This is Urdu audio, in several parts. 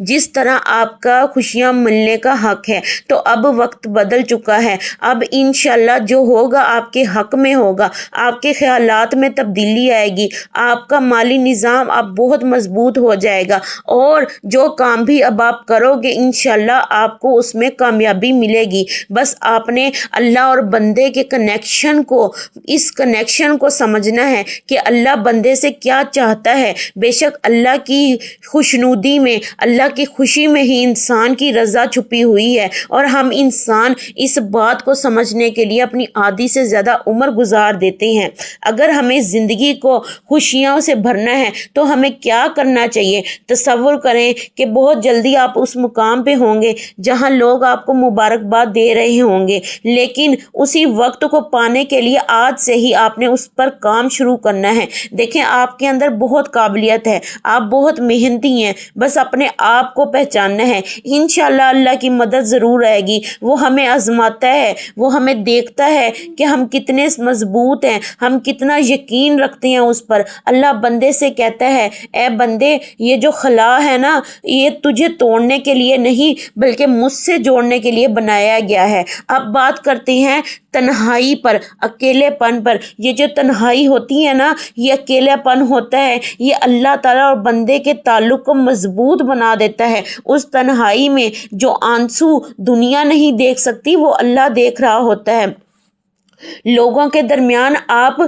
جس طرح آپ کا خوشیاں ملنے کا حق ہے۔ تو اب وقت بدل چکا ہے، اب انشاءاللہ جو ہوگا آپ کے حق میں ہوگا، آپ کے خیالات میں تبدیلی آئے گی، آپ کا مالی نظام اب بہت مضبوط ہو جائے گا، اور جو کام بھی اب آپ کرو گے انشاءاللہ آپ کو اس میں کامیابی ملے گی۔ بس آپ نے اللہ اور بندے کے اس کنیکشن کو سمجھنا ہے کہ اللہ بندے سے کیا چاہتا ہے۔ بے شک اللہ کی خوشنودی میں، اللہ کی خوشی میں ہی انسان کی رضا چھپی ہوئی ہے، اور ہم انسان اس بات کو سمجھنے کے لیے اپنی آدھی سے زیادہ عمر گزار دیتے ہیں۔ اگر ہمیں زندگی کو خوشیوں سے بھرنا ہے تو ہمیں کیا کرنا چاہیے؟ تصور کریں کہ بہت جلدی آپ اس مقام پہ ہوں گے جہاں لوگ آپ کو مبارکباد دے رہے ہوں گے، لیکن اسی وقت کو پانے کے لیے آج سے ہی آپ نے اس پر کام شروع کرنا ہے۔ دیکھیں آپ کے اندر بہت قابلیت ہے، آپ بہت محنتی ہیں، بس اپنے آپ کو پہچاننا ہے۔ انشاءاللہ اللہ کی مدد ضرور آئے گی۔ وہ ہمیں آزماتا ہے، وہ ہمیں دیکھتا ہے کہ ہم کتنے مضبوط ہیں، ہم کتنا یقین رکھتے ہیں اس پر۔ اللہ بندے سے کہتا ہے اے بندے، یہ جو خلا ہے نا، یہ تجھے توڑنے کے لیے نہیں بلکہ مجھ سے جوڑنے کے لیے بنایا گیا ہے۔ اب بات کرتے ہیں تنہائی پر، اکیلے پن پر۔ یہ جو تنہائی ہوتی ہے نا، یہ اکیلے پن ہوتا ہے، یہ اللہ تعالیٰ اور بندے کے تعلق کو مضبوط بنا دیتا ہے۔ اس تنہائی میں جو آنسو دنیا نہیں دیکھ سکتی وہ اللہ دیکھ رہا ہوتا ہے۔ لوگوں کے درمیان آپ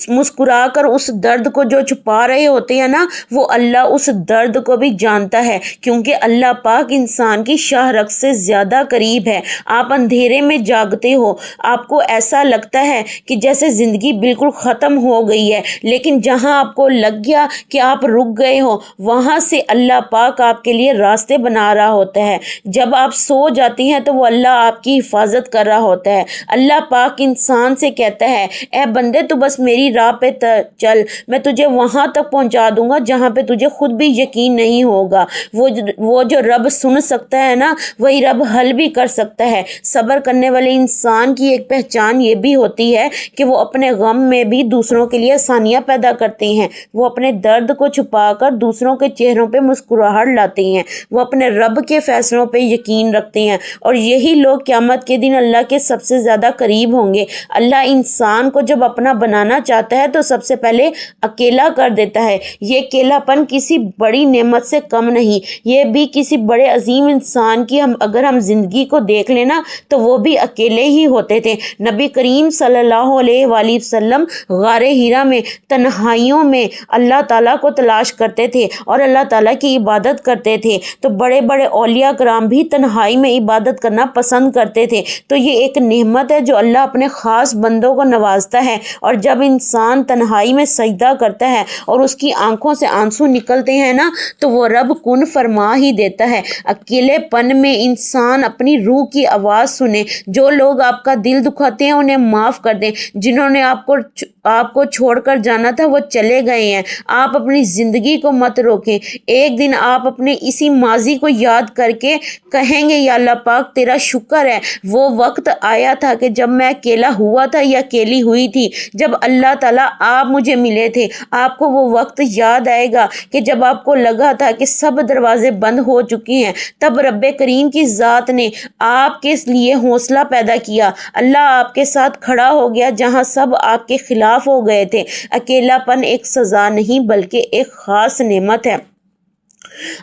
مسکرا کر اس درد کو جو چھپا رہے ہوتے ہیں نا، وہ اللہ اس درد کو بھی جانتا ہے، کیونکہ اللہ پاک انسان کی شاہ رگ سے زیادہ قریب ہے۔ آپ اندھیرے میں جاگتے ہو، آپ کو ایسا لگتا ہے کہ جیسے زندگی بالکل ختم ہو گئی ہے، لیکن جہاں آپ کو لگ گیا کہ آپ رک گئے ہو، وہاں سے اللہ پاک آپ کے لیے راستے بنا رہا ہوتا ہے۔ جب آپ سو جاتی ہیں تو وہ اللہ آپ کی حفاظت کر رہا ہوتا ہے۔ اللہ پاک انسان سے کہتا ہے اے بندے، تو بس میری راہ پہ چل، میں تجھے وہاں تک پہنچا دوں گا جہاں پہ تجھے خود بھی یقین نہیں ہوگا۔ وہ جو رب سن سکتا ہے نا، وہی رب حل بھی کر سکتا ہے۔ صبر کرنے والے انسان کی ایک پہچان یہ بھی ہوتی ہے کہ وہ اپنے غم میں بھی دوسروں کے لیے آسانیاں پیدا کرتے ہیں، وہ اپنے درد کو چھپا کر دوسروں کے چہروں پہ مسکراہٹ لاتے ہیں، وہ اپنے رب کے فیصلوں پہ یقین رکھتے ہیں، اور یہی لوگ قیامت کے دن اللہ کے سب سے زیادہ قریب ہوں گے۔ اللہ انسان کو جب اپنا بنانا چاہتا ہے تو سب سے پہلے اکیلا کر دیتا ہے۔ یہ اکیلا پن کسی بڑی نعمت سے کم نہیں، یہ بھی کسی بڑے عظیم انسان کی اگر ہم زندگی کو دیکھ لینا تو وہ بھی اکیلے ہی ہوتے تھے۔ نبی کریم صلی اللہ علیہ وآلہ وسلم غار ہیرا میں تنہائیوں میں اللہ تعالیٰ کو تلاش کرتے تھے اور اللہ تعالیٰ کی عبادت کرتے تھے۔ تو بڑے بڑے اولیاء کرام بھی تنہائی میں عبادت کرنا پسند کرتے تھے۔ تو یہ ایک نعمت ہے جو اللہ اپنے خاص بندوں کو نوازتا ہے، اور جب انسان تنہائی میں سجدہ کرتا ہے اور اس کی آنکھوں سے آنسو نکلتے ہیں نا، تو وہ رب کن فرما ہی دیتا ہے۔ اکیلے پن میں انسان اپنی روح کی آواز سنے۔ جو لوگ آپ کا دل دکھاتے ہیں انہیں معاف کر دیں، جنہوں نے آپ کو چھوڑ کر جانا تھا وہ چلے گئے ہیں۔ آپ اپنی زندگی کو مت روکیں۔ ایک دن آپ اپنے اسی ماضی کو یاد کر کے کہیں گے یا اللہ پاک تیرا شکر ہے، وہ وقت آیا تھا کہ جب میں اکیلا ہوا تھا یا اکیلی ہوئی تھی، جب اللہ تعالیٰ آپ مجھے ملے تھے۔ آپ کو وہ وقت یاد آئے گا کہ جب آپ کو لگا تھا کہ سب دروازے بند ہو چکے ہیں، تب رب کریم کی ذات نے آپ کے لیے حوصلہ پیدا کیا۔ اللہ آپ کے ساتھ کھڑا ہو گیا جہاں سب آپ کے خلاف ہو گئے تھے۔ اکیلا پن ایک سزا نہیں بلکہ ایک خاص نعمت ہے۔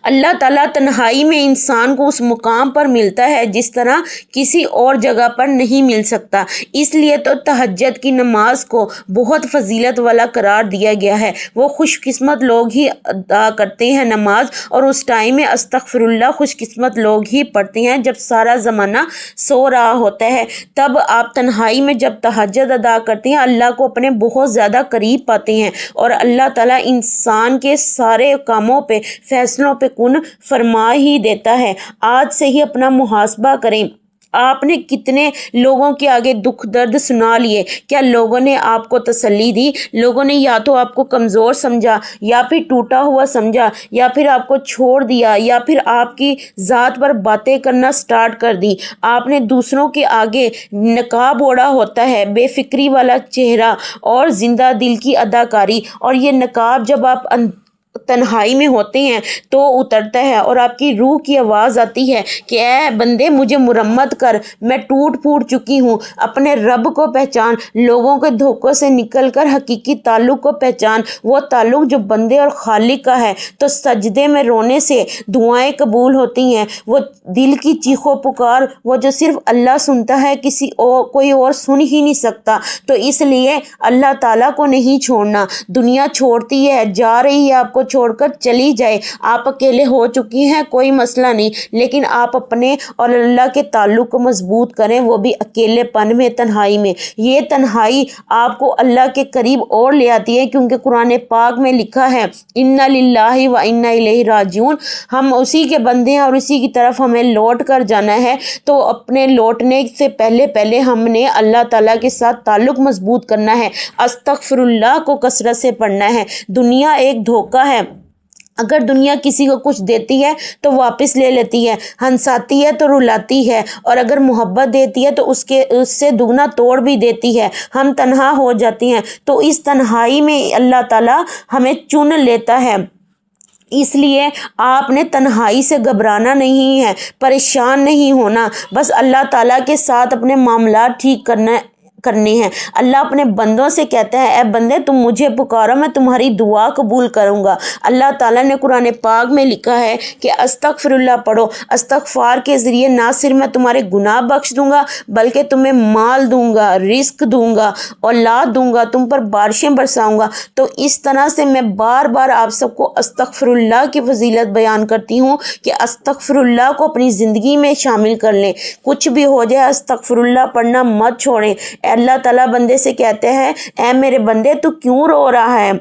اللہ تعالیٰ تنہائی میں انسان کو اس مقام پر ملتا ہے جس طرح کسی اور جگہ پر نہیں مل سکتا۔ اس لیے تو تہجد کی نماز کو بہت فضیلت والا قرار دیا گیا ہے۔ وہ خوش قسمت لوگ ہی ادا کرتے ہیں نماز، اور اس ٹائم میں استغفر اللہ خوش قسمت لوگ ہی پڑھتے ہیں جب سارا زمانہ سو رہا ہوتا ہے۔ تب آپ تنہائی میں جب تہجد ادا کرتے ہیں اللہ کو اپنے بہت زیادہ قریب پاتے ہیں، اور اللہ تعالیٰ انسان کے سارے کاموں پہ فیصلوں پہ کن فرما ہی دیتا ہے۔ آج سے ہی اپنا محاسبہ کریں۔ آپ نے کتنے لوگوں کے آگے دکھ درد سنا لیے؟ کیا لوگوں نے آپ کو تسلی دی؟ لوگوں نے یا تو آپ کو کمزور سمجھا، یا پھر ٹوٹا ہوا سمجھا، یا پھر آپ کو چھوڑ دیا، یا پھر آپ کی ذات پر باتیں کرنا سٹارٹ کر دی۔ آپ نے دوسروں کے آگے نقاب اوڑھا ہوتا ہے، بے فکری والا چہرہ اور زندہ دل کی اداکاری، اور یہ نقاب جب آپ تنہائی میں ہوتے ہیں تو اترتا ہے اور آپ کی روح کی آواز آتی ہے کہ اے بندے مجھے مرمت کر، میں ٹوٹ پھوٹ چکی ہوں، اپنے رب کو پہچان، لوگوں کے دھوکوں سے نکل کر حقیقی تعلق کو پہچان، وہ تعلق جو بندے اور خالق کا ہے۔ تو سجدے میں رونے سے دعائیں قبول ہوتی ہیں، وہ دل کی چیخ و پکار وہ جو صرف اللہ سنتا ہے، کوئی اور سن ہی نہیں سکتا۔ تو اس لیے اللہ تعالیٰ کو نہیں چھوڑنا۔ دنیا چھوڑتی ہے، جا رہی ہے، آپ کو چھوڑ کر چلی جائے، آپ اکیلے ہو چکی ہیں، کوئی مسئلہ نہیں، لیکن آپ اپنے اور اللہ کے تعلق کو مضبوط کریں، وہ بھی اکیلے پن میں، تنہائی میں۔ یہ تنہائی آپ کو اللہ کے قریب اور لے آتی ہے، کیونکہ قرآن پاک میں لکھا ہے اِنَّ لِلَّهِ وَإِنَّا إِلَيْهِ رَاجِعُونَ، ہم اسی کے بندے ہیں اور اسی کی طرف ہمیں لوٹ کر جانا ہے۔ تو اپنے لوٹنے سے پہلے ہم نے اللہ تعالیٰ کے ساتھ تعلق مضبوط کرنا ہے، استغفر اللہ کو کثرت سے پڑھنا ہے۔ دنیا ایک دھوکہ ہے، اگر دنیا کسی کو کچھ دیتی ہے تو واپس لے لیتی ہے، ہنساتی ہے تو رلاتی ہے، اور اگر محبت دیتی ہے تو اس سے دگنا توڑ بھی دیتی ہے۔ ہم تنہا ہو جاتی ہیں، تو اس تنہائی میں اللہ تعالیٰ ہمیں چن لیتا ہے۔ اس لیے آپ نے تنہائی سے گھبرانا نہیں ہے، پریشان نہیں ہونا، بس اللہ تعالیٰ کے ساتھ اپنے معاملات ٹھیک کرنے ہیں۔ اللہ اپنے بندوں سے کہتا ہے اے بندے تم مجھے پکارو، میں تمہاری دعا قبول کروں گا۔ اللہ تعالیٰ نے قرآن پاک میں لکھا ہے کہ استغفر اللہ پڑھو، استغفار کے ذریعے نہ صرف میں تمہارے گناہ بخش دوں گا بلکہ تمہیں مال دوں گا، رزق دوں گا، اولاد دوں گا، تم پر بارشیں برساؤں گا۔ تو اس طرح سے میں بار بار آپ سب کو استغفر اللہ کی فضیلت بیان کرتی ہوں کہ استغفر اللہ کو اپنی زندگی میں شامل کر لیں، کچھ بھی ہو جائے استغفر اللہ پڑھنا مت چھوڑیں۔ اللہ تعالیٰ بندے سے کہتے ہیں اے میرے بندے تو کیوں رو رہا ہے؟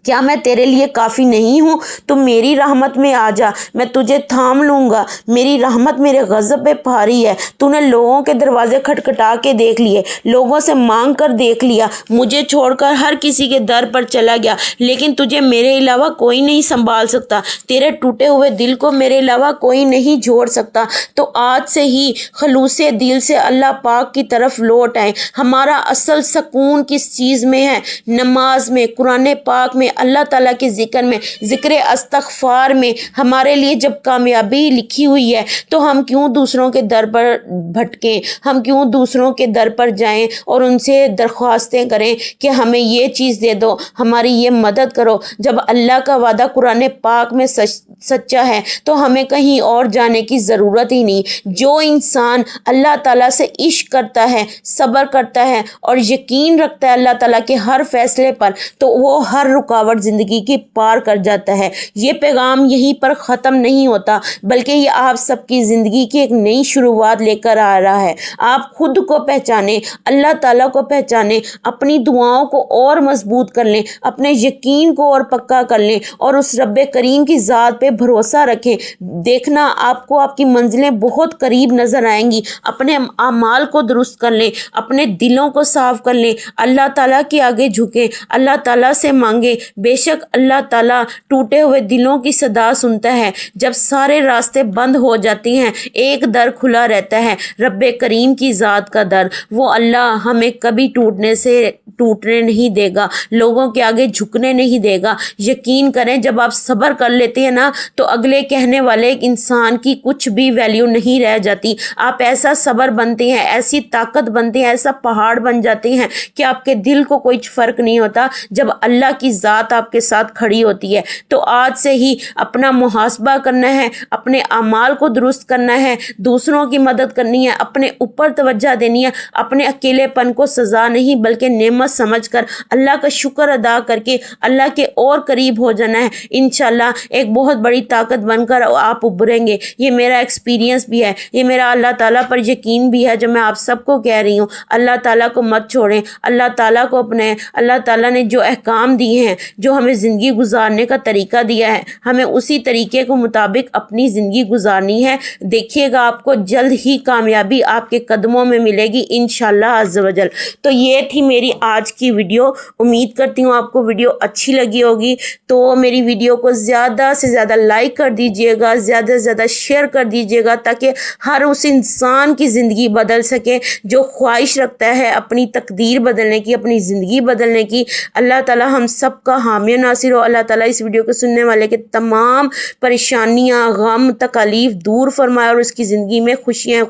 کیا میں تیرے لیے کافی نہیں ہوں؟ تو میری رحمت میں آ جا، میں تجھے تھام لوں گا، میری رحمت میرے غضب پہ بھاری ہے۔ تو نے لوگوں کے دروازے کھٹکھٹا کے دیکھ لیے، لوگوں سے مانگ کر دیکھ لیا، مجھے چھوڑ کر ہر کسی کے در پر چلا گیا، لیکن تجھے میرے علاوہ کوئی نہیں سنبھال سکتا، تیرے ٹوٹے ہوئے دل کو میرے علاوہ کوئی نہیں جوڑ سکتا۔ تو آج سے ہی خلوص دل سے اللہ پاک کی طرف لوٹ آئیں۔ ہمارا اصل سکون کس چیز میں ہے؟ نماز میں، قرآن پاک میں، اللہ تعالیٰ کے ذکر میں، ذکر استغفار میں۔ ہمارے لیے جب کامیابی لکھی ہوئی ہے تو ہم کیوں دوسروں کے در پر بھٹکیں، ہم کیوں دوسروں کے در پر جائیں اور ان سے درخواستیں کریں کہ ہمیں یہ چیز دے دو، ہماری یہ مدد کرو، جب اللہ کا وعدہ قرآن پاک میں سچا ہے تو ہمیں کہیں اور جانے کی ضرورت ہی نہیں۔ جو انسان اللہ تعالیٰ سے عشق کرتا ہے، صبر کرتا ہے اور یقین رکھتا ہے اللہ تعالیٰ کے ہر فیصلے پر، تو وہ ہر رکاوٹ زندگی کی پار کر جاتا ہے۔ یہ پیغام یہیں پر ختم نہیں ہوتا بلکہ یہ آپ سب کی زندگی کی ایک نئی شروعات لے کر آ رہا ہے۔ آپ خود کو پہچانیں، اللہ تعالیٰ کو پہچانیں، اپنی دعاؤں کو اور مضبوط کر لیں، اپنے یقین کو اور پکا کر لیں اور اس رب کریم کی ذات پہ بھروسہ رکھیں۔ دیکھنا آپ کو آپ کی منزلیں بہت قریب نظر آئیں گی۔ اپنے اعمال کو درست کر لیں، اپنے دلوں کو صاف کر لیں، اللہ تعالیٰ کے آگے جھکیں، اللہ تعالیٰ سے مانگیں۔ بے شک اللہ تعالیٰ ٹوٹے ہوئے دلوں کی صدا سنتا ہے۔ جب سارے راستے بند ہو جاتے ہیں ایک در کھلا رہتا ہے، رب کریم کی ذات کا در۔ وہ اللہ ہمیں کبھی ٹوٹنے نہیں دے گا، لوگوں کے آگے جھکنے نہیں دے گا۔ یقین کریں جب آپ صبر کر لیتے ہیں نا تو اگلے کہنے والے انسان کی کچھ بھی ویلیو نہیں رہ جاتی۔ آپ ایسا صبر بنتے ہیں، ایسی طاقت بنتے ہیں، ایسا پہاڑ بن جاتے ہیں کہ آپ کے دل کو کوئی فرق نہیں ہوتا جب اللہ کی ذات آپ کے ساتھ کھڑی ہوتی ہے۔ تو آج سے ہی اپنا محاسبہ کرنا ہے، اپنے اعمال کو درست کرنا ہے، دوسروں کی مدد کرنی ہے، اپنے اوپر توجہ دینی ہے، اپنے اکیلے پن کو سزا نہیں بلکہ نعمت سمجھ کر اللہ کا شکر ادا کر کے اللہ کے اور قریب ہو جانا ہے۔ انشاءاللہ ایک بہت بڑی طاقت بن کر آپ ابھریں گے۔ یہ میرا ایکسپیرینس بھی ہے، یہ میرا اللہ تعالیٰ پر یقین بھی ہے جو میں آپ سب کو کہہ رہی ہوں۔ اللہ تعالیٰ کو مت چھوڑیں، اللہ تعالیٰ کو اپنے، اللہ تعالیٰ نے جو احکام دیے ہیں، جو ہمیں زندگی گزارنے کا طریقہ دیا ہے، ہمیں اسی طریقے کو مطابق اپنی زندگی گزارنی ہے۔ دیکھیے گا آپ کو جلد ہی کامیابی آپ کے قدموں میں ملے گی انشاءاللہ عز و جل۔ تو یہ تھی میری آج کی ویڈیو، امید کرتی ہوں آپ کو ویڈیو اچھی لگی ہوگی۔ تو میری ویڈیو کو زیادہ سے زیادہ لائک کر دیجئے گا، زیادہ سے زیادہ شیئر کر دیجئے گا تاکہ ہر اس انسان کی زندگی بدل سکے جو خواہش رکھتا ہے اپنی تقدیر بدلنے کی، اپنی زندگی بدلنے کی۔ اللہ تعالی ہم سب کا حامی و ناصر ہو۔ اللہ تعالیٰ اس ویڈیو کو سننے والے کے تمام پریشانیاں، غم، تکالیف دور فرمائے اور اس کی زندگی میں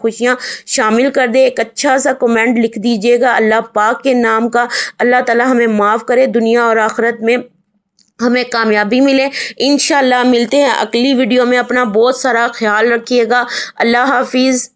خوشیاں شامل کر دے۔ ایک اچھا سا کمنٹ لکھ دیجیے گا اللہ پاک کے نام کا۔ اللہ تعالیٰ ہمیں معاف کرے، دنیا اور آخرت میں ہمیں کامیابی ملے۔ انشاءاللہ ملتے ہیں اگلی ویڈیو میں۔ اپنا بہت سارا خیال رکھیے گا۔ اللہ حافظ۔